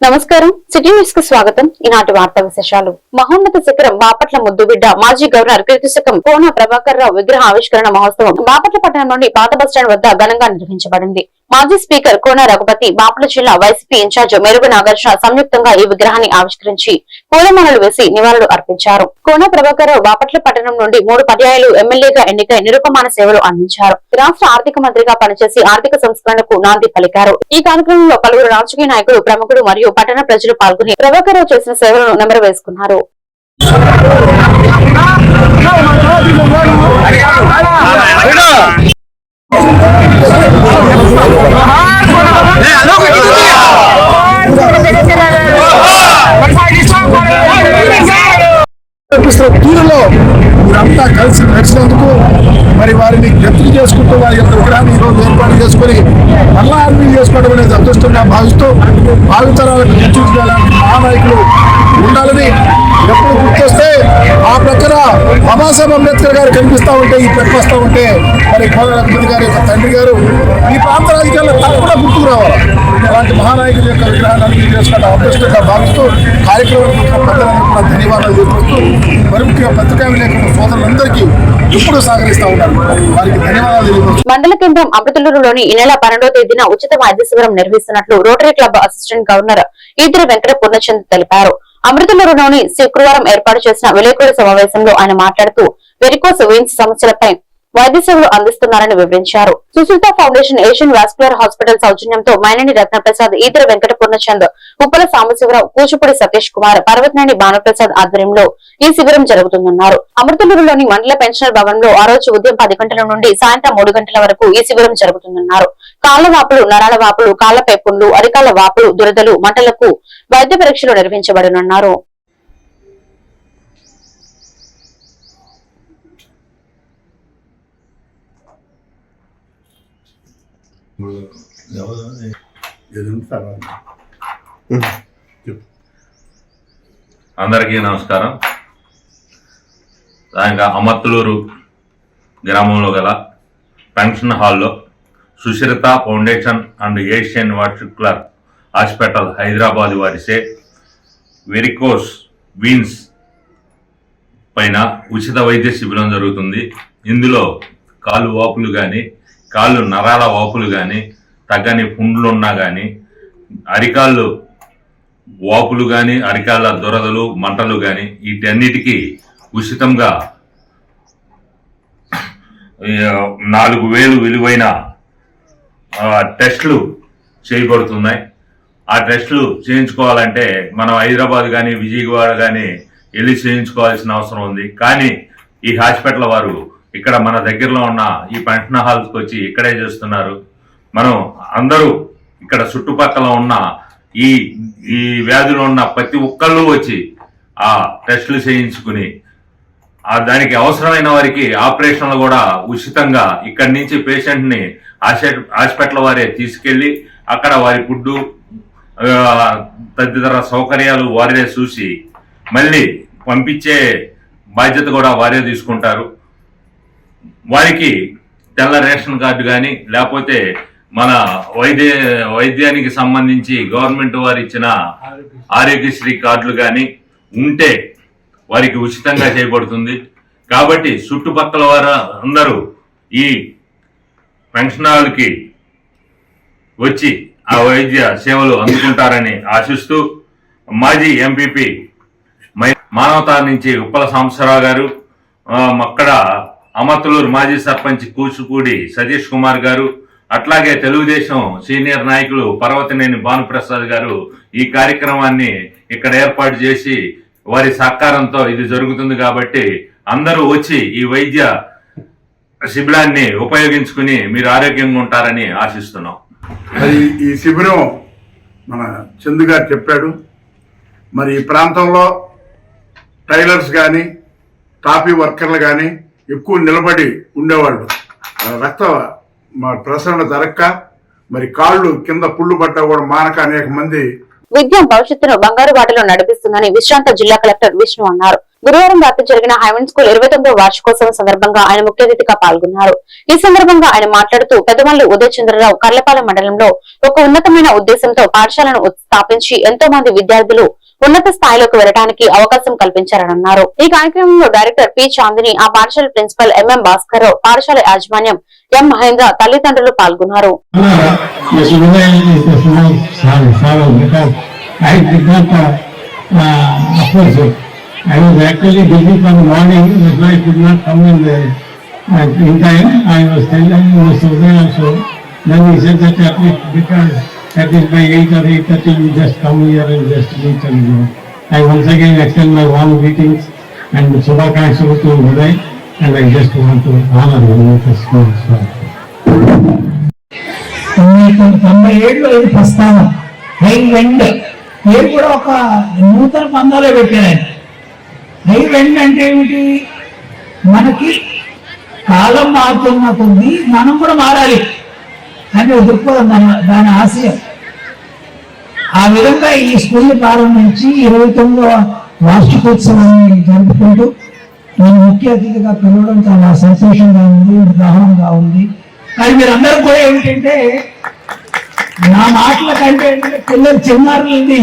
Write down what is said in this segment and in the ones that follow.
నమస్కారం city news కు స్వాగతం. ఈనాటి వార్తా విశేషాలు. మహోన్నత శిఖరం బాపట్ల ముద్దుబిడ్డ మాజీ గవర్నర్ కీర్తిశకం కోన ప్రభాకర్ రావు విగ్రహ ఆవిష్కరణ మహోత్సవం బాపట్ల పట్టణంలోని పాత బస్టాండ్ వద్ద ఘనంగా నిర్వహించబడింది. మాజీ స్పీకర్ కోన రఘుపతి, బాపట్ల జిల్లా వైసీపీ ఇన్ఛార్జ్ మెరుగు నాగార్జున సంయుక్తంగా ఈ విగ్రహాన్ని ఆవిష్కరించి పూలమాలలు వేసి నివాళులు అర్పించారు. కోన ప్రభాకర్ రావు బాపట్ల పట్టణం నుండి 3 పర్యాయాలు ఎమ్మెల్యేగా ఎన్నికై నిరుపమాన సేవలు అందించారు. రాష్ట్ర ఆర్థిక మంత్రిగా పనిచేసి ఆర్థిక సంస్కరణకు నాంది పలికారు. ఈ కార్యక్రమంలో పలువురు రాజకీయ నాయకులు, ప్రముఖులు మరియు పట్టణ ప్రజలు పాల్గొని ప్రభాకర్ రావు చేసిన సేవలను నెమరు వేసుకున్నారు. తీరులో మీరంతా కలిసి నడిచినందుకు మరి వారిని జ్ఞప్తి చేసుకుంటూ వారి యొక్క విగ్రహాన్ని ఈరోజు ఏర్పాటు చేసుకుని మళ్ళా అన్ని చేసుకోవడం అనేది అదృష్టంగా భావిస్తూ భావితరాలకు తీర్చిదిద్దాలని మహానాయకులు ఉండాలని ఎప్పుడు గుర్తొస్తే ఆ ప్రక్కన బాబాసాహెబ్ అంబేద్కర్ గారు కనిపిస్తూ ఉంటే ఈ ప్రక్క వస్తూ ఉంటే మరి కోన రఘుపతి గారి యొక్క తండ్రి గారు ఈ ప్రాంత రాజకీయాల్లో తప్పకుండా గుర్తుకు రావాలి. అలాంటి మహానాయకుల యొక్క విగ్రహాన్ని అన్ని చేసుకోవడం అదృష్టంగా భావిస్తూ కార్యక్రమానికి పెద్దలందరూ కూడా ధన్యవాదాలు తెలుపుతూ మరి ముఖ్యంగా పత్రికా విలేకరుల సోదరులందరికీ ఎప్పుడు సహకరిస్తూ ఉన్నారు, వారికి ధన్యవాదాలు తెలియవచ్చు. మండల కేంద్రం అమృతలూరులోని ఈ నెల 12వ తేదీన ఉచిత వైద్య శిబిరం నిర్వహిస్తున్నట్లు Rotary club assistant governor Ediri Venkata Purnachand తెలిపారు. అమృతలూరులోని శుక్రవారం ఏర్పాటు చేసిన విలేకరుల సమావేశంలో ఆయన మాట్లాడుతూ వెరికోస్ వెయిన్స్ సమస్యలపై వైద్య సేవలు అందిస్తున్నారని వివరించారు. సుశీత ఫౌండేషన్, ఏషియన్ వాస్కులర్ హాస్పిటల్ సౌజన్యంతో మైనేని రత్నప్రసాద్, ఈదిరి వెంకట పూర్ణచంద్, ఉప్పల సాంబశివరావు, కూచిపూడి సతీష్ కుమార్, పర్వతనేని భానుప్రసాద్ ఆధ్వర్యంలో ఈ శిబిరం జరుగుతుందన్నారు. అమృతలూరులోని మండల పెన్షనర్ భవన్ లో ఆ రోజు ఉదయం 10 గంటల నుండి సాయంత్రం 3 గంటల వరకు ఈ శిబిరం జరుగుతుందన్నారు. కాళ్ల వాపులు, నరాల వాపులు, కాళ్లపై పుండ్లు, అరికాల వాపులు, దురదలు, మంటలకు వైద్య పరీక్షలు నిర్వహించబడనున్నారు. అందరికీ నమస్కారం. అమర్తలూరు గ్రామంలో గల పెన్షన్ హాల్లో Susheetha foundation and Asian vascular hospital Hyderabad వారిసే వెరికోస్ వీన్స్ పైన ఉచిత వైద్య శిబిరం జరుగుతుంది. ఇందులో కాళ్ళు వాపులు కానీ, కాళ్ళు నరాల వాపులు కానీ, తగ్గని పుండ్లు ఉన్నా కానీ, అరికాళ్ళు వాపులు కానీ, అరికాళ్ళ దురదలు, మంటలు కానీ, వీటన్నిటికీ ఉచితంగా 4,000 విలువైన టెస్టులు చేయబడుతున్నాయి. ఆ టెస్టులు చేయించుకోవాలంటే మనం హైదరాబాద్ కానీ, విజయవాడ కానీ వెళ్ళి చేయించుకోవాల్సిన అవసరం ఉంది. కానీ ఈ హాస్పిటల్ వారు ఇక్కడ మన దగ్గరలో ఉన్న ఈ పెన్షన్ హాల్స్కి వచ్చి ఇక్కడే చేస్తున్నారు. మనం అందరూ ఇక్కడ చుట్టుపక్కల ఉన్న ఈ వ్యాధులు ఉన్న ప్రతి ఒక్కళ్ళు వచ్చి ఆ టెస్టులు చేయించుకుని దానికి అవసరమైన వారికి ఆపరేషన్లు కూడా ఉచితంగా ఇక్కడి నుంచి పేషెంట్ని హాస్పిటల్ వారే తీసుకెళ్లి అక్కడ వారి ఫుడ్డు తదితర సౌకర్యాలు వారే చూసి మళ్ళీ పంపించే బాధ్యత కూడా వారే తీసుకుంటారు. వారికి తెల్ల రేషన్ కార్డు కానీ, లేకపోతే మన వైద్యానికి సంబంధించి గవర్నమెంట్ వారు ఇచ్చిన ఆరోగ్యశ్రీ కార్డులు కానీ ఉంటే వారికి ఉచితంగా చేయబడుతుంది. కాబట్టి చుట్టుపక్కల వారు అందరూ ఈ పెన్షన్ హాల్కి వచ్చి ఆ వైద్య సేవలు అందుకుంటారని ఆశిస్తూ మాజీ ఎంపీపీ మానవతా నుంచి ఉప్పల సాంబశివరావు గారు, అక్కడ అమర్తలూరు మాజీ సర్పంచ్ కూచిపూడి సతీష్ కుమార్ గారు, అట్లాగే తెలుగుదేశం సీనియర్ నాయకులు పర్వతనేని భానుప్రసాద్ గారు ఈ కార్యక్రమాన్ని ఇక్కడ ఏర్పాటు చేసి వారి సహకారంతో ఇది జరుగుతుంది. కాబట్టి అందరూ వచ్చి ఈ వైద్య శిబిరాన్ని ఉపయోగించుకుని మీరు ఆరోగ్యంగా ఉంటారని ఆశిస్తున్నాం. మరి ఈ శిబిరం మన చందు గారు చెప్పాడు. మరి ఈ ప్రాంతంలో టైలర్స్ కానీ, టాపీ వర్కర్లు కానీ ఎక్కువ నిలబడి ఉండేవాళ్ళు. రక్త ప్రసరణ జరక్క మరి కాళ్ళు కింద పుళ్ళు పడ్డా కూడా మానక అనేక మంది విద్య భవిష్యత్తును బంగారు బాటలో నడిపిస్తుందని విశ్రాంత జిల్లా కలెక్టర్ విష్ణు అన్నారు. గురువారం రాత్రి జరిగిన హైవెన్ స్కూల్ 29వ వార్షికోత్సవం సందర్భంగా ఆయన ముఖ్య అతిథిగా పాల్గొన్నారు. ఈ సందర్భంగా ఆయన మాట్లాడుతూ పెద్దమల్లి ఉదయ్ చంద్రరావు కర్లపాలెం మండలంలో ఒక ఉన్నతమైన ఉద్దేశంతో పాఠశాలను స్థాపించి ఎంతో మంది విద్యార్థులు ఉన్నత స్థాయిలోకి వెళ్లడానికి అవకాశం కల్పించారన్నారు. ఈ కార్యక్రమంలో డైరెక్టర్ పి చాందిని, ఆ పాఠశాల ప్రిన్సిపల్ ఎంఎం భాస్కర్, పాఠశాల యాజమాన్యం ఎం మహేంద్ర, తల్లిదండ్రులు పాల్గొన్నారు. I was actually busy from the morning, that's why I could not come in time. I was telling Mr. Uday also. Then he said that at least by 8 or 8:30 you just come here and just meet and go. I once again extend my warm greetings and Shubhakankshalu to Uday, and I just want to honor him with a small smile. 97 ఇది ప్రస్థానం హైవెండ్ పేరు కూడా ఒక నూతన పందాలో పెట్టారు. హైవెండ్ అంటే ఏమిటి? మనకి కాలం మారుతున్న కొద్దీ మనం కూడా మారాలి అని దృక్పథం, దాని ఆశయం. ఆ విధంగా ఈ స్కూల్ని ప్రారంభించి 29వ వార్షికోత్సవాన్ని జరుపుకుంటూ నేను ముఖ్య అతిథిగా పిలవడం చాలా సంతోషంగా ఉంది, ఉత్సాహంగా ఉంది. కానీ మీరందరూ కూడా ఏమిటంటే నా మాటల కంటే పిల్లలు చిన్నారులండి,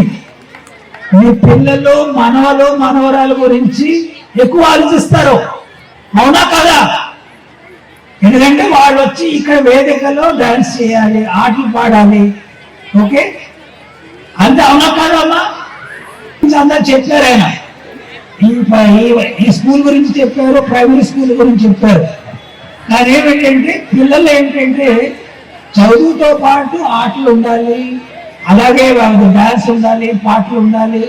మీ పిల్లలు మనవలు మనవరాల గురించి ఎక్కువ ఆలోచిస్తారు, అవునా కదా? ఎందుకంటే వాళ్ళు వచ్చి ఇక్కడ వేదికలో డాన్స్ చేయాలి, ఆటలు పాడాలి, ఓకే అంతే, అవునా కాదమ్మా? అందరు చెప్పారు ఆయన, ఈ స్కూల్ గురించి చెప్పారు, ప్రైమరీ స్కూల్ గురించి చెప్పారు. కానీ ఏమిటంటే పిల్లలు ఏంటంటే చదువుతో పాటు ఆటలు ఉండాలి, అలాగే వాళ్ళకి డాన్స్ ఉండాలి, పాటలు ఉండాలి.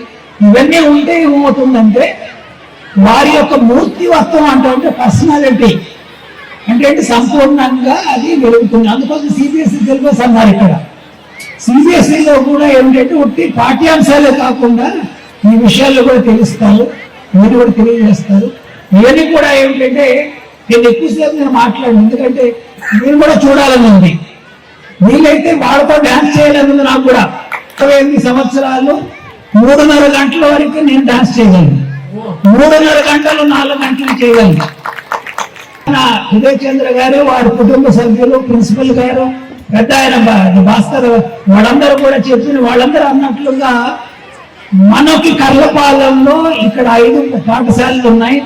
ఇవన్నీ ఉంటే ఏమవుతుందంటే వారి యొక్క మూర్తివత్వం అంటే పర్సనాలిటీ అంటే సంపూర్ణంగా అది వెలుగుతుంది. అందుకోసం సిబిఎస్ఈ సిలబస్ అన్నారు. ఇక్కడ సిబిఎస్ఈలో కూడా ఏమిటంటే ఒట్టి పాఠ్యాంశాలే కాకుండా ఈ విషయాల్లో కూడా తెలుస్తారు, మీరు కూడా తెలియజేస్తారు. ఇవన్నీ కూడా ఏమిటంటే నేను ఎక్కువసేపు నేను మాట్లాడాను, ఎందుకంటే మీరు కూడా చూడాలని ఉంది. వీలైతే వాళ్ళతో డాన్స్ చేయాలని ఉంది నాకు కూడా. 28 సంవత్సరాలు 3:30 గంటల వరకు నేను డాన్స్ చేయగలను, 3:30 గంటలు 4 గంటలు చేయగలను. ఉదయ్ చంద్ర గారు, వారి కుటుంబ సభ్యులు, ప్రిన్సిపల్ గారు, పెద్ద ఆయన భాస్కర్, వాళ్ళందరూ కూడా చెప్పిన వాళ్ళందరూ అన్నట్లుగా మనకి కర్లపాలెంలో ఇక్కడ 5 పాఠశాలలు ఉన్నాయి.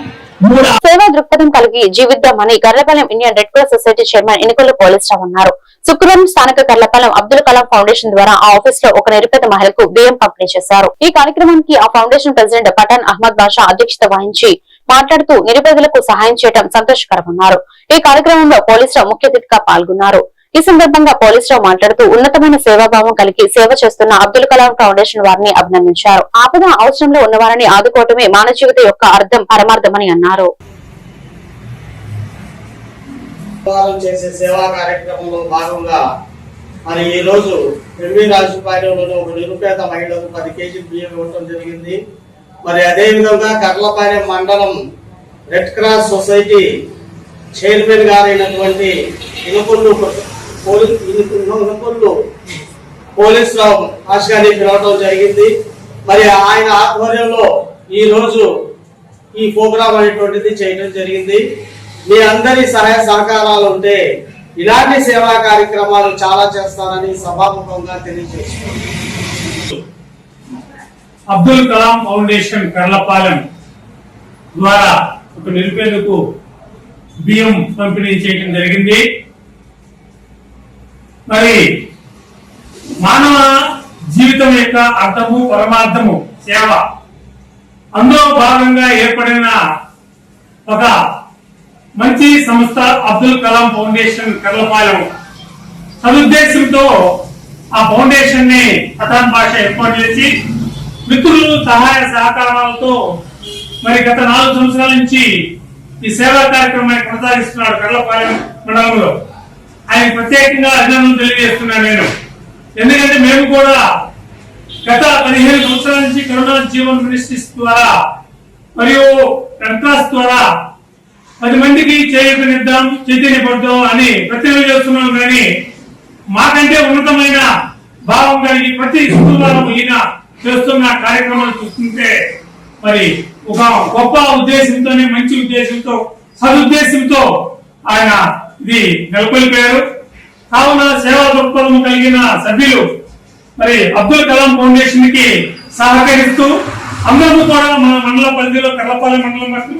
సేవా దృక్పథం కలిగి జీవిద్దామని Karlapalem Indian red cross society chairman ఎన్నికల్లో పోలీసురావు అన్నారు. శుక్రవారం స్థానిక కర్లపాలెం అబ్దుల్ కలాం ఫౌండేషన్ ద్వారా ఆ ఆఫీస్ లో ఒక నిరుపేద మహిళకు బియ్యం పంపిణీ చేశారు. ఈ కార్యక్రమానికి ఆ ఫౌండేషన్ ప్రెసిడెంట్ పఠాన్ అహ్మద్ బాషా అధ్యక్షత వహించి మాట్లాడుతూ నిరుపేదలకు సహాయం చేయడం సంతోషకరమన్నారు. ఈ కార్యక్రమంలో పోలీసురావు ముఖ్య అతిథిగా పాల్గొన్నారు. ఈ సందర్భంగా పోలీసురావు మాట్లాడుతూ ఉన్నతమైన సేవాభావం కలిగి సేవ చేస్తున్న అబ్దుల్ కలాం ఫౌండేషన్ వారిని అభినందించారు. ఆపద అవసరంలో ఉన్న వారిని ఆదుకోవటమే మానవ జీవిత యొక్క అర్థం పరమార్థమని అన్నారు. చేసే సేవా కార్యక్రమంలో భాగంగా మరి ఈ రోజు రాజుపాలెంలో ఒక నిరుపేద మహిళకు 10 కేజీలు బియ్యం ఇవ్వడం జరిగింది. మరి అదే విధంగా కర్లపాలెం మండలం రెడ్ క్రాస్ సొసైటీ చైర్మన్ గారైనటువంటి ఇనుకొల్లు పోలీసురావు ఆశగాని పిలవడం జరిగింది. మరి ఆయన ఆధ్వర్యంలో ఈ రోజు ఈ ప్రోగ్రాం అనేటువంటిది చేయడం జరిగింది. మీ అందరి సహాయ సహకారాలు ఉంటే ఇలాంటి సేవా కార్యక్రమాలు చాలా చేస్తారని సభాముఖంగా తెలియజేస్తున్నాను. అబ్దుల్ కలాం ఫౌండేషన్ కర్లపాలెం ద్వారా ఒక నిరుపేదకు బియ్యం పంపిణీ చేయడం జరిగింది. మరి మానవ జీవితం యొక్క అర్థము పరమార్థము సేవ, అందులో భాగంగా ఏర్పడిన ఒక మంచి సంస్థ అబ్దుల్ కలాం ఫౌండేషన్ కర్లపాలెం. సదుద్దేశంతో ఆ ఫౌండేషన్ ని పఠాన్ భాష ఏర్పాటు చేసి మిత్రులు సహాయ సహకారాలతో మరి గత 4 సంవత్సరాల నుంచి ఈ సేవా కార్యక్రమాన్ని కొనసాగిస్తున్నాడు కర్లపాలెం మండలంలో. ఆయన ప్రత్యేకంగా అభినందనలు తెలియజేస్తున్నాను నేను. ఎందుకంటే మేము కూడా గత 15 సంవత్సరాల నుంచి కరుణా జీవన్ మినిస్ట్రీస్ ద్వారా మరియు రెడ్ క్రాస్ ద్వారా 10 మందికి చేయూతనిద్దాం, చైతన్యపడతాం అని ప్రతిరోజు చేస్తున్నాం. కానీ మాకంటే ఉన్నతమైన భావం కలిగి ప్రతి శుక్రవారం ఈయన చేస్తున్న కార్యక్రమాలు చూస్తుంటే మరి ఒక గొప్ప ఉద్దేశంతోనే, మంచి ఉద్దేశంతో, సదుద్దేశంతో ఆయన ఇది నెలకొల్పారు. కావున సేవా దృక్పథం కలిగిన సభ్యులు మరి అబ్దుల్ కలాం ఫౌండేషన్ కి సహకరిస్తూ అందరూ కూడా మన మండల పరిధిలో, కర్లపాలెం మండలం వరకు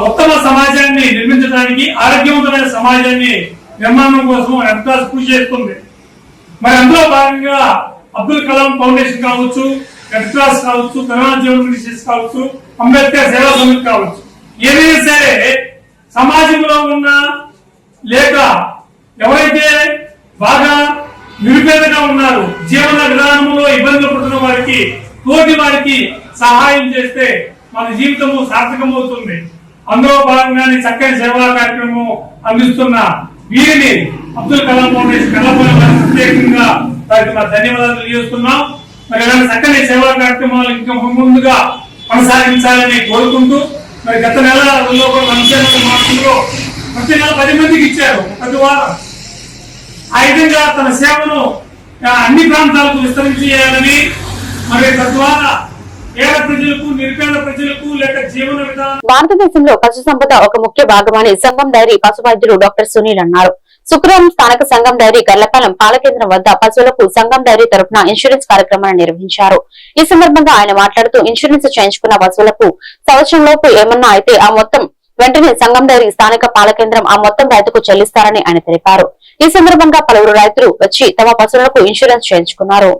ఉత్తమ సమాజాన్ని నిర్మించడానికి, ఆరోగ్యవంతమైన సమాజాన్ని నిర్మాణం కోసం రెడ్ క్రాస్ కృషి చేస్తుంది. మరి అందులో భాగంగా అబ్దుల్ కలాం ఫౌండేషన్ కావచ్చు, రెడ్ క్రాస్ కావచ్చు, కరోనా జీవన్ మినిస్ట్రీస్ కావచ్చు, అంబేద్కర్ సేవా సమితి కావచ్చు, ఏదైనా సరే సమాజంలో ఉన్న లేక ఎవరైతే బాగా నిరుపేదగా ఉన్నారు, జీవన విధానంలో ఇబ్బందులు పడుతున్న వారికి, తోటి వారికి సహాయం చేస్తే మన జీవితము సార్థకమవుతుంది. అందులో భాగంగానే చక్కని సేవా కార్యక్రమం అందిస్తున్న వీరిని అబ్దుల్ కలాం ఫౌండేషన్ కర్లపాలెం ప్రత్యేకంగా వారికి ధన్యవాదాలు తెలియజేస్తున్నాం. మరి ఇలాంటి చక్కని సేవా కార్యక్రమాలు ఇంకా ముందుగా కొనసాగించాలని కోరుకుంటూ, మరి గత నెలలో మార్పులో ప్రతి నెల 10 మందికి ఇచ్చారు ప్రతి వారం. ఆ విధంగా తన సేవను అన్ని ప్రాంతాలకు విస్తరించి చేయాలని, మరి తద్వారా పేద ప్రజలకు, నిరుపేద ప్రజలకు లేక జీవన విధానం. భారతదేశంలో పశు సంపద ఒక ముఖ్య భాగమని సంగం డైరీ పశు వైద్యులు డాక్టర్ సునీల్ అన్నారు. శుక్రవారం స్థానిక సంగం డైరీ కర్లపాలెం పాల కేంద్రం వద్ద పశువులకు సంగం డైరీ తరఫున ఇన్సూరెన్స్ కార్యక్రమాన్ని నిర్వహించారు. ఈ సందర్భంగా ఆయన మాట్లాడుతూ ఇన్సూరెన్స్ చేయించుకున్న పశువులకు సంవత్సరంలోపు ఏమన్నా అయితే ఆ మొత్తం వెంటనే సంగం డైరీ స్థానిక పాల కేంద్రం ఆ మొత్తం రైతుకు చెల్లిస్తారని ఆయన తెలిపారు. ఈ సందర్భంగా పలువురు రైతులు వచ్చి తమ పశువులకు ఇన్సూరెన్స్ చేయించుకున్నారు.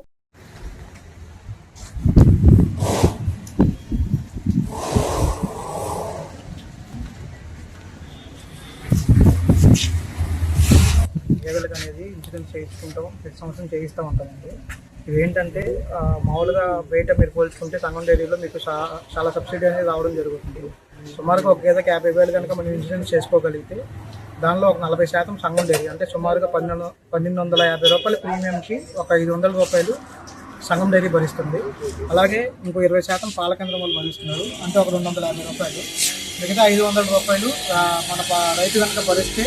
గేదెలకు అనేది ఇన్సూరెన్స్ చేయించుకుంటాం, ప్రతి సంవత్సరం చేయిస్తూ ఉంటామండి. ఇవేంటంటే మామూలుగా బయట మీరు పోల్చుకుంటే సంగం డైరీలో మీకు చాలా సబ్సిడీ అనేది రావడం జరుగుతుంది. సుమారుగా ఒక గేదెకి 50,000 కనుక మనం ఇన్సూరెన్స్ చేసుకోగలిగితే దానిలో ఒక 40% సంగం డైరీ, అంటే సుమారుగా 1,250 రూపాయల ప్రీమియంకి ఒక 500 రూపాయలు సంగం డైరీ భరిస్తుంది. అలాగే ఇంకో 20% పాల కేంద్రం వాళ్ళు భరిస్తున్నారు, అంటే ఒక 250 రూపాయలు. మిగతా 500 రూపాయలు మన రైతు కనుక భరిస్తే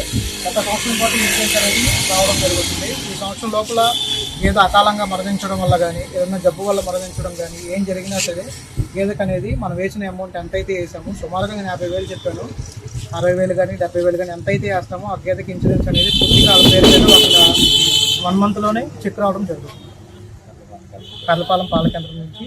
ఒక సంవత్సరం పాటు ఇన్సూరెన్స్ అనేది రావడం జరుగుతుంది. ఈ సంవత్సరం లోపల ఏదో అకాలంగా మరణించడం వల్ల కానీ, ఏదైనా జబ్బు వల్ల మరణించడం కానీ ఏం జరిగినా సరే గేదెకు అనేది మనం వేసిన అమౌంట్ ఎంతైతే వేసామో, సుమారుగా నేను 50,000 చెప్పాను, 60,000 కానీ 70,000 కానీ ఎంతైతే వేస్తామో ఆ గేదెకి ఇన్సూరెన్స్ అనేది పూర్తిగా వాళ్ళ పేరు మీద ఒక 1 మంత్లోనే చెక్ రావడం జరుగుతుంది. కర్లపాలెం పాల కేంద్రం నుంచి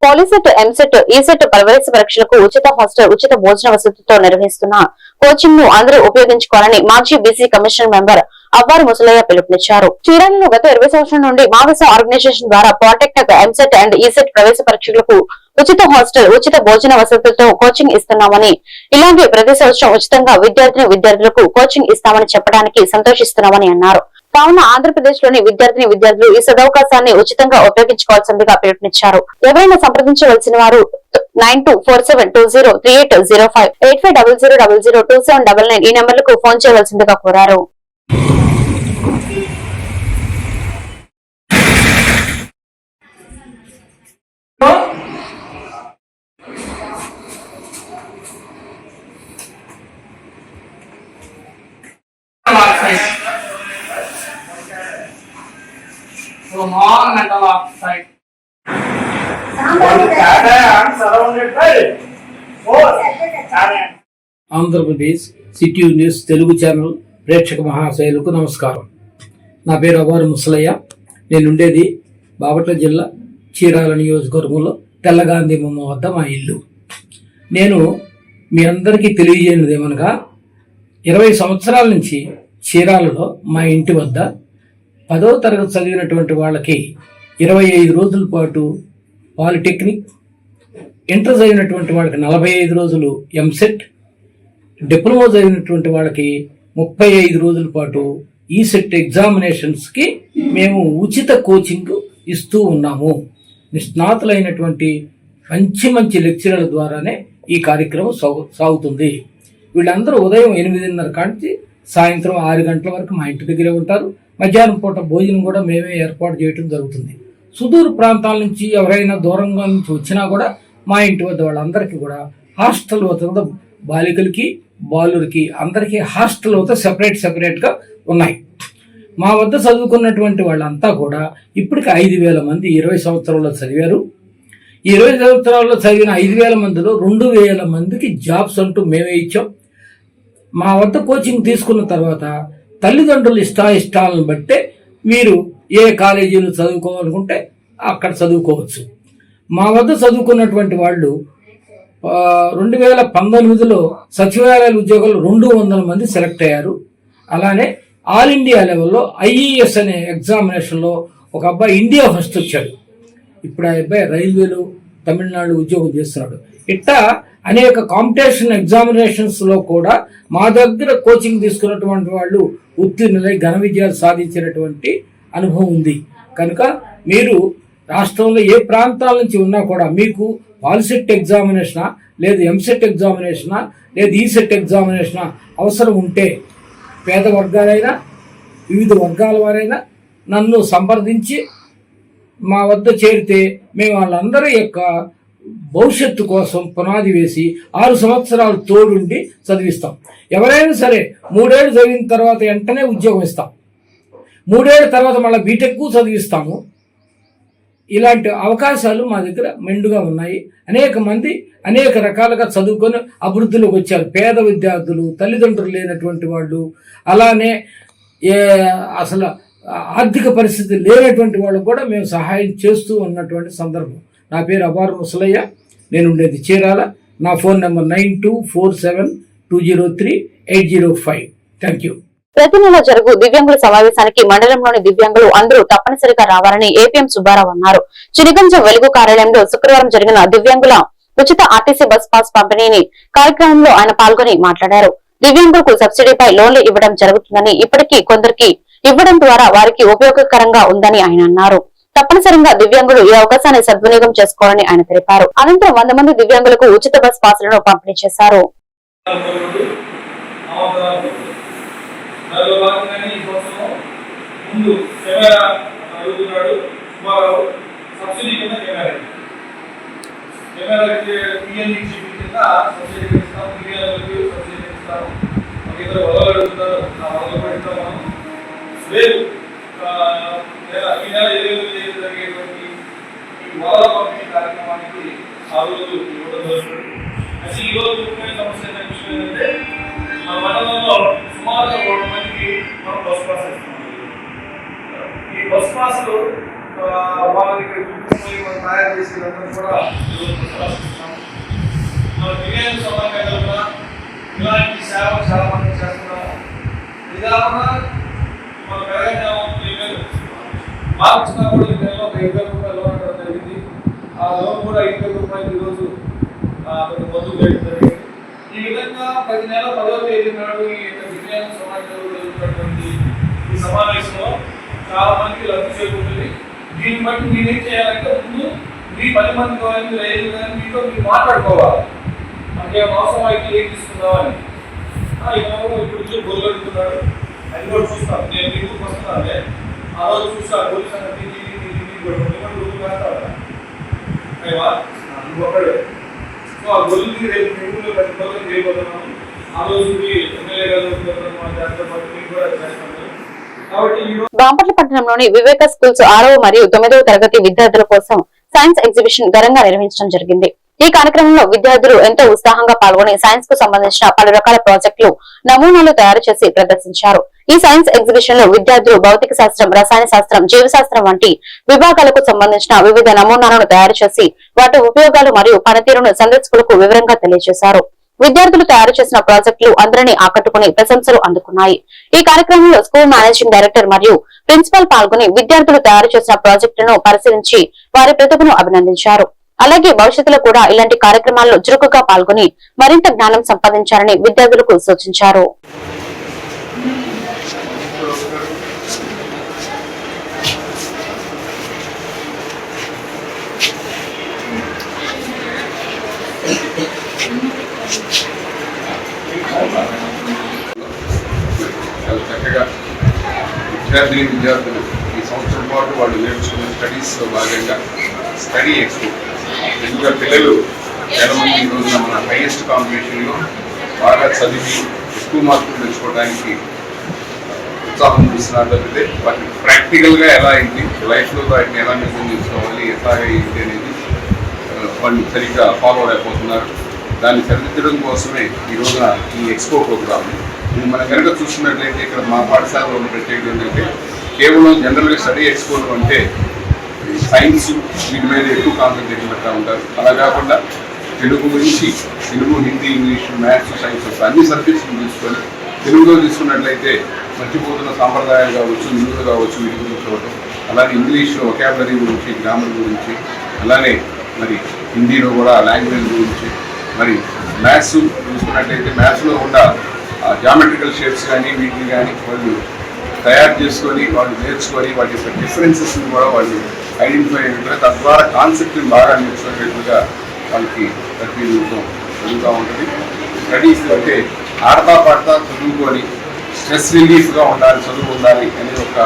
పాలిసెట్, ఎంసెట్, ఈసెట్ ప్రవేశ పరీక్షలకు ఉచిత హాస్టల్, ఉచిత భోజన వసతితో నిర్వహిస్తున్న కోచింగ్ ను అందరూ ఉపయోగించుకోవాలని మాజీ BC commission member Avvaru Musalayya పిలుపునిచ్చారు. చీరాలలో గత 20 సంవత్సరాల నుండి మావిస ఆర్గనైజేషన్ ద్వారా పాలిటెక్నిక్, ఎంసెట్ అండ్ ఈసెట్ ప్రవేశ పరీక్షలకు ఉచిత హాస్టల్, ఉచిత భోజన వసతులతో కోచింగ్ ఇస్తున్నామని, ఇలాగే ప్రతి సంవత్సరం ఉచితంగా విద్యార్థులకు కోచింగ్ ఇస్తామని చెప్పడానికి సంతోషిస్తున్నామని అన్నారు. కావున ఆంధ్రప్రదేశ్ లోని విద్యార్థులు ఈ సదవకాశాన్ని ఉచితంగా ఉపయోగించుకోవాల్సిందిగా పిలుపునిచ్చారు. ఎవరైనా సంప్రదించవలసిన వారు 9247203805, 8500002799 ఈ నెంబర్లకు ఫోన్ చేయవలసిందిగా కోరారు. Andhra Pradesh city news Telugu channel ప్రేక్షక మహాశయులకు నమస్కారం. నా పేరు అవ్వారు ముసలయ్య. నేనుండేది బాపట్ల జిల్లా చీరాల నియోజకవర్గంలో తెల్లగాంధీ బొమ్మ వద్ద మా ఇల్లు. నేను మీ అందరికీ తెలియజేయనిది ఏమనగా 20 సంవత్సరాల నుంచి చీరాలలో మా ఇంటి వద్ద 10వ తరగతి చదివినటువంటి వాళ్ళకి 25 రోజుల పాటు పాలిటెక్నిక్, ఇంటర్ చదివినటువంటి వాళ్ళకి 45 రోజులు ఎంసెట్, డిప్లొమా చదివినటువంటి వాళ్ళకి 35 రోజుల పాటు ఈసెట్ ఎగ్జామినేషన్స్కి మేము ఉచిత కోచింగ్ ఇస్తూ ఉన్నాము. నిష్ణాతులైనటువంటి మంచి లెక్చరర్ల ద్వారానే ఈ కార్యక్రమం సాగుతుంది. వీళ్ళందరూ ఉదయం 8:30 కాంచి సాయంత్రం 6 గంటల వరకు మా ఇంటి దగ్గరే ఉంటారు. మధ్యాహ్నం పూట భోజనం కూడా మేమే ఏర్పాటు చేయడం జరుగుతుంది. సుదూర ప్రాంతాల నుంచి ఎవరైనా దూరంగా నుంచి వచ్చినా కూడా మా ఇంటి వద్ద వాళ్ళందరికీ కూడా హాస్టల్ వద్ద బాలికలకి బాలురికి అందరికీ హాస్టల్ వద్ద సెపరేట్గా ఉన్నాయి. మా వద్ద చదువుకున్నటువంటి వాళ్ళంతా కూడా ఇప్పటికి 5,000 మంది 20 సంవత్సరాల్లో చదివారు. ఈ 20 సంవత్సరాల్లో చదివిన 5,000 మందిలో 2,000 మందికి జాబ్స్ అంటూ మేమే ఇచ్చాం. మా వద్ద కోచింగ్ తీసుకున్న తర్వాత తల్లిదండ్రులు ఇష్టాలను బట్టే మీరు ఏ కాలేజీలో చదువుకోవాలనుకుంటే అక్కడ చదువుకోవచ్చు. మా వద్ద చదువుకున్నటువంటి వాళ్ళు 2019లో సచివాలయాల ఉద్యోగాలు 200 మంది సెలెక్ట్ అయ్యారు. అలానే ఆల్ ఇండియా లెవెల్లో IES అనే ఎగ్జామినేషన్లో ఒక అబ్బాయి ఇండియా ఫస్ట్ వచ్చాడు. ఇప్పుడు ఆ అబ్బాయి రైల్వేలో తమిళనాడు ఉద్యోగం చేస్తున్నాడు. ఇట్టా అనేక కాంపిటీషన్ ఎగ్జామినేషన్స్లో కూడా మా దగ్గర కోచింగ్ తీసుకున్నటువంటి వాళ్ళు ఉత్తీర్ణులై ఘన విజయాలు సాధించినటువంటి అనుభవం ఉంది. కనుక మీరు రాష్ట్రంలో ఏ ప్రాంతాల నుంచి ఉన్నా కూడా మీకు పాలిసెట్ ఎగ్జామినేషనా లేదు ఎంసెట్ ఎగ్జామినేషనా లేదు ఈసెట్ ఎగ్జామినేషనా అవసరం ఉంటే పేద వర్గాలైనా వివిధ వర్గాల వారైనా నన్ను సంప్రదించి మా వద్ద చేరితే మేము వాళ్ళందరి యొక్క భవిష్యత్తు కోసం పునాది వేసి 6 సంవత్సరాలు తోడుండి చదివిస్తాం. ఎవరైనా సరే 3 ఏళ్ళు చదివిన తర్వాత వెంటనే ఉద్యోగం ఇస్తాం. 3 ఏళ్ళ తర్వాత మళ్ళీ బీటెక్ చదివిస్తాము. ఇలాంటి అవకాశాలు మా దగ్గర మెండుగా ఉన్నాయి. అనేక మంది అనేక రకాలుగా చదువుకొని అభివృద్ధిలోకి వచ్చారు. పేద విద్యార్థులు, తల్లిదండ్రులు లేనటువంటి వాళ్ళు, అలానే అసలు ఆర్థిక పరిస్థితి లేనటువంటి వాళ్ళు కూడా మేము సహాయం చేస్తూ ఉన్నటువంటి సందర్భం. నా పేరు అబారు ముసలయ్య, నేను ఉండేది చీరాల. నా ఫోన్ నెంబర్ 9247203805. Thank you. ప్రతి నెల జరుగు దివ్యాంగుల సమావేశానికి మండలంలోని దివ్యాంగులు అందరూ తప్పనిసరిగా రావాలని ఏపీఎం సుబ్బారావు అన్నారు. చిరిగంజం వెలుగు కార్యాలయంలో శుక్రవారం జరిగిన దివ్యాంగుల ఉచిత ఆర్టీసీ బస్ పాస్ పంపిణీ కార్యక్రమంలో ఆయన పాల్గొని మాట్లాడారు. దివ్యాంగులకు సబ్సిడీపై లోన్లు ఇవ్వడం జరుగుతుందని, ఇప్పటికీ కొందరికి ఇవ్వడం ద్వారా వారికి ఉపయోగకరంగా ఉందని ఆయన అన్నారు. తప్పనిసరిగా దివ్యాంగులు ఈ అవకాశాన్ని సద్వినియోగం చేసుకోవాలని ఆయన తెలిపారు. అనంతరం 100 మంది దివ్యాంగులకు ఉచిత బస్ పాసులను పంపిణీ చేశారు. కార్యక్రమానికి ఆ రోజు ఇవ్వడం జరుగుతుంది. అయితే ఈ రోజు ముఖ్యమైన సమస్య ఏంటంటే మన మండలంలో సుమారుగా 100 మందికి మనం బస్ పాస్ ఇస్తున్నాం. ఈ బస్ పాస్లు వాళ్ళ దగ్గర మనం తయారు చేసేదంతా కూడా బస్ పాస్ ఇస్తున్నాం. మన దివ్యాంగ సమాజంలో కూడా ఇలాంటి సేవ చాలా మంది చేస్తున్నాము. ఇది కాకుండా మన పెరగజామం మార్చిన కూడా ఈ నెలలో 5,000 రూపాయలు లోన్ ఇవ్వడం జరిగింది. ఆ లోన్ కూడా 5,000 రూపాయలు ఈరోజు మంజూరు చేయడం జరిగింది. ఈ విధంగా ప్రతి నెల 10వ తేదీ నాడు ఈ దివ్యాంగ సమాజంలో జరుగుతున్నటువంటి ఈ సమావేశంలో చాలా మందికి లబ్ధి చేకూరుతుంది. దీన్ని బట్టి మీరేం చేయాలంటే ముందు మీ 10 మంది కానీ మీరు 5 కానీ మీతో మీరు మాట్లాడుకోవాలి. అంటే అవసరం అయితే ఏం తీసుకుందామని. ఇప్పుడు గొర్రెలు అడుగుతున్నాడు, అది కూడా చూస్తాను. నేను మీకు వస్తున్నాను, ఆ రోజు చూస్తాను గొర్రె సంగతి గొర్రెలు వేస్తాను ఒకడే. సో ఆ గొర్రెలకి రేపు మీ ఊళ్ళో 10 గొర్రెలు చేయబోతున్నాము. ఆ రోజు ఎమ్మెల్యే గారు కూడా చేస్తాను. బాంపట్ల పట్టణంలోని వివేక స్కూల్స్ 6వ మరియు 9వ తరగతి విద్యార్థుల కోసం సైన్స్ ఎగ్జిబిషన్ ఘనంగా నిర్వహించడం జరిగింది. ఈ కార్యక్రమంలో విద్యార్థులు ఎంతో ఉత్సాహంగా పాల్గొని సైన్స్ కు సంబంధించిన పలు రకాల ప్రాజెక్టులు, నమూనాలు తయారు చేసి ప్రదర్శించారు. ఈ సైన్స్ ఎగ్జిబిషన్ లో విద్యార్థులు భౌతిక శాస్త్రం, రసాయన శాస్త్రం, జీవశాస్త్రం వంటి విభాగాలకు సంబంధించిన వివిధ నమూనాలను తయారు చేసి వాటి ఉపయోగాలు మరియు పనితీరును సందర్శకులకు వివరంగా తెలియజేశారు. విద్యార్థులు తయారు చేసిన ప్రాజెక్టులు అందరినీ ఆకట్టుకుని ప్రశంసలు అందుకున్నాయి. ఈ కార్యక్రమంలో స్కూల్ మేనేజింగ్ డైరెక్టర్ మరియు ప్రిన్సిపల్ పాల్గొని విద్యార్థులు తయారు చేసిన ప్రాజెక్టులను పరిశీలించి వారి ప్రతిభను అభినందించారు. అలాగే భవిష్యత్తులో కూడా ఇలాంటి కార్యక్రమాల్లో చురుకుగా పాల్గొని మరింత జ్ఞానం సంపాదించాలని విద్యార్థులకు సూచించారు. చాలా చక్కగా విద్యార్థులు ఈ సంవత్సరం పాటు వాళ్ళు నేర్చుకున్న స్టడీస్ భాగంగా స్టడీ ఎక్స్పో ఇంకా పిల్లలు చాలా మంది ఈ రోజున మన హైయెస్ట్ కాంపిటీషన్లో బాగా చదివి ఎక్కువ మార్కులు తెచ్చుకోవడానికి ఉత్సాహం చూస్తున్నారు. తప్పితే వాటిని ప్రాక్టికల్గా ఎలా అయింది, లైఫ్లో వాటిని ఎలా మెయింటైన్ చేసుకోవాలి, ఎట్లా అయింది అనేది వాళ్ళు సరిగ్గా ఫాలో అయిపోతున్నారు. దాన్ని సరిదిద్దడం కోసమే ఈ రోజున ఈ ఎక్స్పో ప్రోగ్రామ్. ఇది మనం కనుక చూస్తున్నట్లయితే ఇక్కడ మా పాఠశాలలో ఉన్న ప్రత్యేకత ఏంటంటే కేవలం జనరల్గా స్టడీ ఎక్స్పోలు అంటే సైన్స్ వీటి మీద ఎక్కువ కాన్సన్ట్రేషన్ పెడతా ఉంటారు. అలా కాకుండా తెలుగు నుంచి Telugu, Hindi, English, maths, science అన్ని సబ్జెక్ట్స్ని తీసుకొని తెలుగులో తీసుకున్నట్లయితే మర్చిపోతున్న సాంప్రదాయాలు కావచ్చు, విలువలు కావచ్చు, వీటి గురించి చూడటం, అలానే ఇంగ్లీష్లో వొకాబులరీ గురించి, గ్రామర్ గురించి, అలానే మరి హిందీలో కూడా లాంగ్వేజ్ గురించి, మరి మ్యాథ్స్ చూసుకున్నట్లయితే మ్యాథ్స్లో ఉన్న జామెట్రికల్ షేప్స్ కానీ వీటిని కానీ వాళ్ళు తయారు చేసుకొని వాళ్ళు నేర్చుకొని వాటి యొక్క డిఫరెన్సెస్ని కూడా వాళ్ళు ఐడెంటిఫై అయ్యేట్టుగా, తద్వారా కాన్సెప్ట్ని బాగా నేర్చుకునేట్టుగా వాళ్ళకి ప్రతినిధిత్వం జరుగుతూ ఉంటుంది. స్టడీస్ అంటే ఆడతా పాడతా చదువుకొని స్ట్రెస్ రిలీఫ్గా ఉండాలి, చదువు ఉండాలి అనే ఒక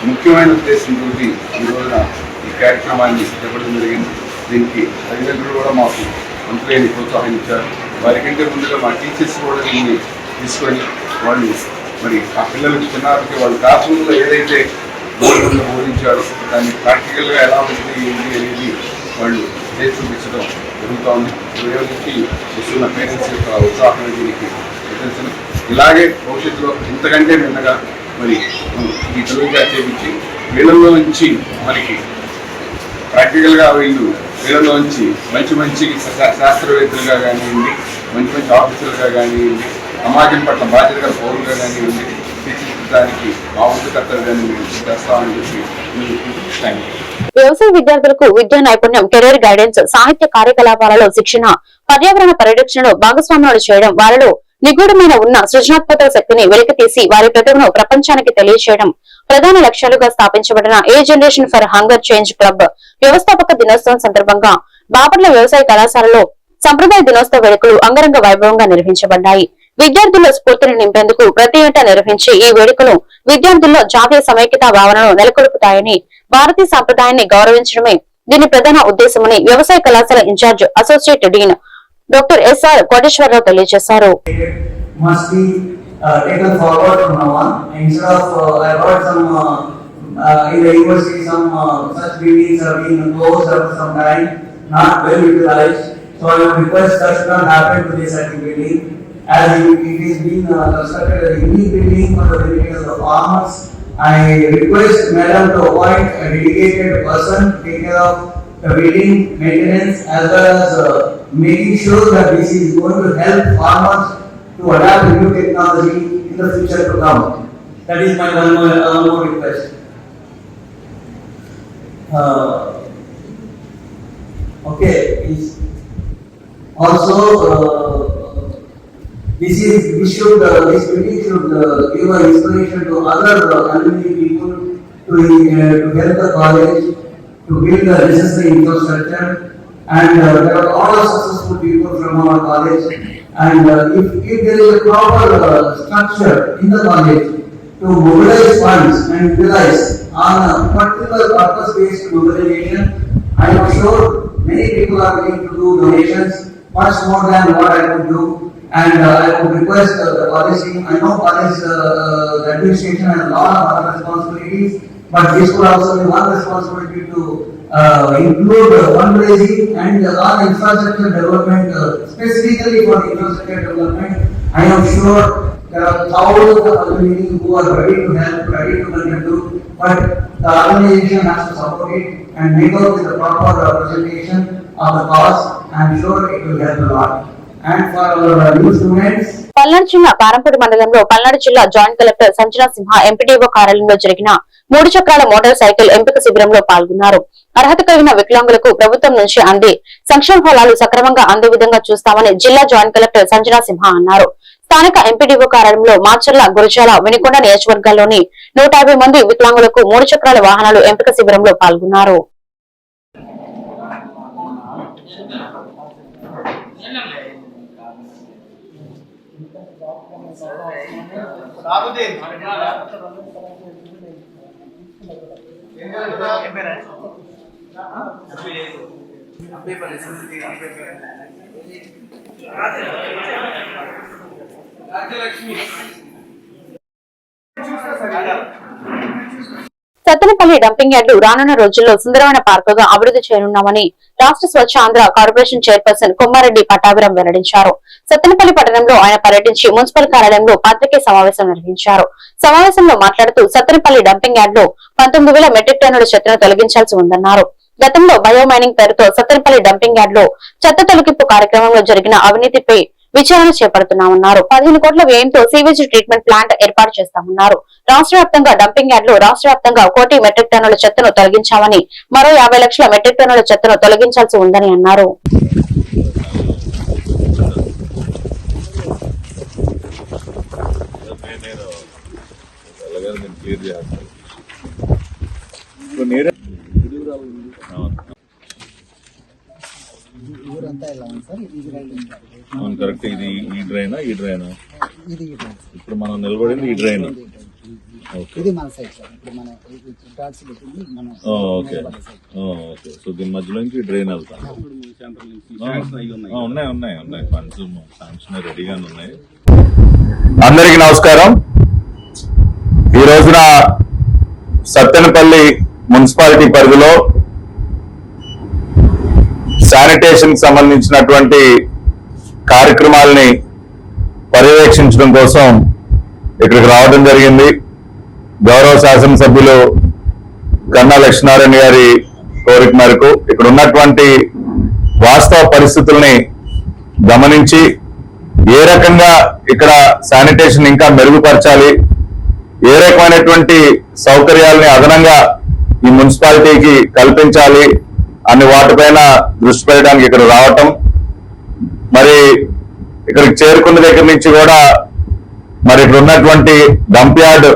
ముఖ్యమైన ఉద్దేశంతో ఈ రోజున ఈ కార్యక్రమాన్ని చేపట్టడం జరిగింది. దీనికి తల్లిదండ్రులు కూడా మాకు మంత్రులని ప్రోత్సహించారు. వారికంటే ముందుగా మా టీచర్స్ కూడా దీన్ని తీసుకొని వాళ్ళు మరి ఆ పిల్లలకి చిన్నారికి వాళ్ళు క్లాస్ రూమ్లో ఏదైతే బోధించారో దాన్ని ప్రాక్టికల్గా ఎలా ఉంటుంది ఏంటి అనేది వాళ్ళు చేసి చూపించడం జరుగుతూ ఉంది. ఉపయోగించి వస్తున్న పేరెంట్స్ యొక్క ఉత్సాహం దీనికి ప్రదర్శన. ఇలాగే భవిష్యత్తులో ఇంతకంటే మిన్నగా మరి ఈ తెలుగుగా చేపించి వీళ్ళల్లో నుంచి మనకి ప్రాక్టికల్గా వీళ్ళలో నుంచి మంచి శాస్త్రవేత్తలుగా కానివ్వండి, మంచి ఆఫీసర్లుగా కానివ్వండి, సమాజం పట్ల బాధ్యత గల పౌరులుగా కానివ్వండి తీర్చిదిద్దడానికి మా వంతు కర్తవ్యాన్ని మేము చేస్తామని చెప్పి థ్యాంక్ యూ. వ్యవసాయ విద్యార్థులకు విద్యా నైపుణ్యం, కెరీర్ గైడెన్స్, సాహిత్య కార్యకలాపాలలో శిక్షణ, పర్యావరణ పరిరక్షణలో భాగస్వామ్యాలు చేయడం, వారిలో నిగూఢమైన ఉన్న సృజనాత్మక శక్తిని వెలికితీసి వారి ప్రతిభను ప్రపంచానికి తెలియజేయడం ప్రధాన లక్ష్యాలుగా స్థాపించబడిన a generation for hunger change club వ్యవస్థాపక దినోత్సవం సందర్భంగా బాపట్ల వ్యవసాయ కళాశాలలో సంప్రదాయ దినోత్సవ వేడుకలు అంగరంగ వైభవంగా నిర్వహించబడ్డాయి. విద్యార్థుల్లో స్ఫూర్తిని నింపేందుకు ప్రతి ఏటా నిర్వహించే ఈ వేడుకలు విద్యార్థుల్లో జాతీయ సమైక్యతా భావనను నెలకొల్పుతాయని, భారతీయ సంప్రదాయాన్ని గౌరవించడమే దీని ప్రధాన ఉద్దేశమని వ్యవసాయ కళాశాల incharge associate dean doctor S R Koteswararao తెలియజేశారు. Taken forward from now on. Instead of I heard some in the university some such buildings are being closed after some time, not well utilized. So I would request that should not happen to this building, as it is being constructed as a unique building for the benefit of the farmers. I request Madam to appoint a dedicated person to take care of the building maintenance as well as making sure that this is going to help farmers to adapt new technology in the future to come. That is my one more request. Okay. Also, this building should give an inspiration to other community people to help the college to build the necessary infrastructure. And there are all successful people from our college. And if there is a proper structure in the college to mobilize funds and utilize on a particular purpose-based mobilization, I am sure many people are willing to do donations much more than what I could do. And I would request the college team. I know college the administration has a lot of other responsibilities, but this could also be one responsibility to include fundraising and on infrastructure development, specifically for infrastructure development. I am sure there are thousands of alumni who are ready to help, ready to contribute, but the organization has to support it and make out with the proper presentation of the cause. I am sure it will help a lot. And for our new students, Palnadu జిల్లా కారంపూడి మండలంలో పల్నాడు జిల్లా joint collector Sanjana సింహ MPDO కార్యాలయంలో జరిగిన 3 చక్రాల motor cycle ఎంపిక శిబిరంలో పాల్గొన్నారు. అర్హత కలిగిన వికలాంగులకు ప్రభుత్వం నుంచి అందే సంక్షేమ ఫలాలు సక్రమంగా అందే విధంగా చూస్తామని జిల్లా జాయింట్ కలెక్టర్ సంజనా సింహ అన్నారు. స్థానిక ఎంపీడీఓ కార్యాలయంలో మాచర్ల, గురజాల, వినుకొండ నియోజకవర్గాల్లోని 150 మంది వికలాంగులకు 3 చక్రాల వాహనాలు ఎంపిక శిబిరంలో పాల్గొన్నారు. సత్తెనపల్లి డంపింగ్ యార్డు రానున్న రోజుల్లో సుందరమైన పార్కుగా అభివృద్ధి చేయనున్నామని రాష్ట్ర స్వచ్ఛ ఆంధ్ర కార్పొరేషన్ చైర్పర్సన్ కొమ్మారెడ్డి పట్టాభిరామ్ వెల్లడించారు. సత్తెనపల్లి పట్టణంలో ఆయన పర్యటించి మున్సిపల్ కార్యాలయంలో పత్రికా సమావేశం నిర్వహించారు. సమావేశంలో మాట్లాడుతూ సత్తెనపల్లి డంపింగ్ యార్డులో 19,000 మెట్రిక్ టన్నుల చెత్తను తొలగించాల్సి ఉందన్నారు. గతంలో బయోమైనింగ్ పేరుతో సత్తెనపల్లి డంపింగ్ యార్డులో చెత్త తొలగింపు కార్యక్రమంలో జరిగిన అవినీతిపై విచారణ చేపడుతున్నామన్నారు. 15 కోట్ల వ్యయంతో సీవేజ్ ట్రీట్మెంట్ ప్లాంట్ ఏర్పాటు చేస్తామన్నారు. రాష్ట్ర వ్యాప్తంగా డంపింగ్ యార్డులో రాష్ట్ర వ్యాప్తంగా 1 కోటి మెట్రిక్ టన్నుల చెత్తను తొలగించామని, మరో 50 లక్షల మెట్రిక్ టన్నుల చెత్తను తొలగించాల్సి ఉందని అన్నారు. అవును కరెక్ట్. ఇది ఈ డ్రైనా ఇప్పుడు మనం నిలబడింది ఈ డ్రైన్. ఇది మన సైడ్ సార్. ఇప్పుడు మన డాట్స్ పెట్టింది మనం. Okay okay. సో దీని మధ్యలోంచి డ్రైన్ వెళ్తాం. ఉన్నాయి ఫండ్స్ శాంక్షన్ రెడీగానే ఉన్నాయి. అందరికీ నమస్కారం. ఈ రోజున సత్తెనపల్లి మున్సిపాలిటీ పరిధిలో శానిటేషన్ సంబంధించినటువంటి కార్యక్రమాలని పర్యవేక్షించడం కోసం ఇక్కడికి రావడం జరిగింది. గౌరవ శాసనసభ్యులు కన్నా లక్ష్మీనారాయణ గారి కోరిక మేరకు ఇక్కడ ఉన్నటువంటి వాస్తవ పరిస్థితుల్ని గమనించి ఏ రకంగా ఇక్కడ శానిటేషన్ ఇంకా మెరుగుపరచాలి, ఏ రకమైనటువంటి సౌకర్యాలని అదనంగా ఈ మున్సిపాలిటీకి కల్పించాలి అన్ని వాటిపైన దృష్టి పెట్టడానికి ఇక్కడ రావటం. మరి ఇక్కడికి చేరుకున్న దగ్గర నుంచి కూడా మరి ఇక్కడ ఉన్నటువంటి డంప్ యార్డ్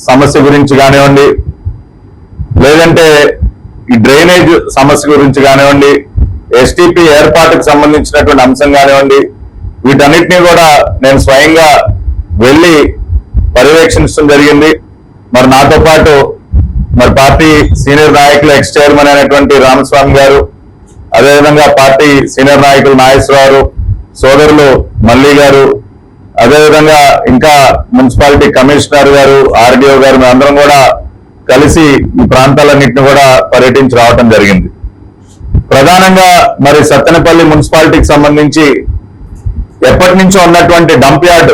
సమస్య గురించి కానివ్వండి, లేదంటే ఈ డ్రైనేజ్ సమస్య గురించి కానివ్వండి, ఎస్టీపీ ఏర్పాటుకు సంబంధించినటువంటి అంశం కానివ్వండి, వీటన్నిటినీ కూడా నేను స్వయంగా వెళ్లి పర్యవేక్షించడం జరిగింది. మరి నాతో పాటు మరి పార్టీ సీనియర్ నాయకులు ఎక్స్ చైర్మన్ అయినటువంటి రామస్వామి గారు, అదేవిధంగా పార్టీ సీనియర్ నాయకులు నాగేశ్వరరావు, సోదరులు మల్లి గారు, అదేవిధంగా ఇంకా మున్సిపాలిటీ కమిషనర్ గారు, ఆర్డీఓ గారు, మేమందరం కూడా కలిసి ఈ ప్రాంతాలన్నింటినీ కూడా పర్యటించి రావడం జరిగింది. ప్రధానంగా మరి సత్తెనపల్లి మున్సిపాలిటీకి సంబంధించి ఎప్పటి నుంచో ఉన్నటువంటి డంప్ యార్డ్,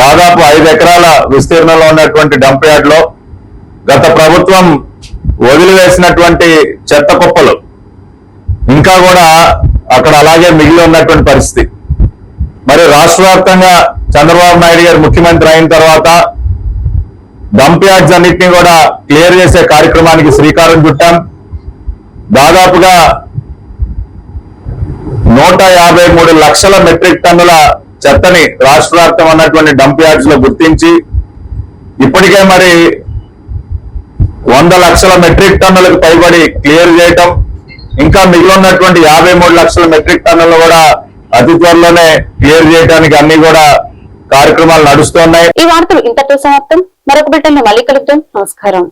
దాదాపు 5 ఎకరాల విస్తీర్ణంలో ఉన్నటువంటి డంప్ యార్డ్ లో గత ప్రభుత్వం వదిలివేసినటువంటి చెత్త కుప్పలు ఇంకా కూడా అక్కడ అలాగే మిగిలి ఉన్నటువంటి పరిస్థితి. మరి రాష్ట్ర వ్యాప్తంగా చంద్రబాబు నాయుడు గారు ముఖ్యమంత్రి అయిన తర్వాత డంప్ యార్డ్స్ అన్నింటినీ కూడా క్లియర్ చేసే కార్యక్రమానికి శ్రీకారం చుట్టాం. దాదాపుగా 153 లక్షల మెట్రిక్ టన్నుల చెత్తని రాష్ట్ర వ్యాప్తం ఉన్నటువంటి డంప్ యార్డ్స్ లో గుర్తించి ఇప్పటికే మరి 100 లక్షల మెట్రిక్ టన్నులకు పైబడి క్లియర్ చేయటం, ఇంకా మిగిలి ఉన్నటువంటి 53 లక్షల మెట్రిక్ టన్నులు కూడా అతి త్వరలోనే క్లియర్ చేయడానికి అన్ని కూడా కార్యక్రమాలు నడుస్తున్నాయి. ఈ వార్తలు ఇంతటితో సమాప్తం. మరొక బిడ్డను మళ్ళీ కలుద్దాం. నమస్కారం.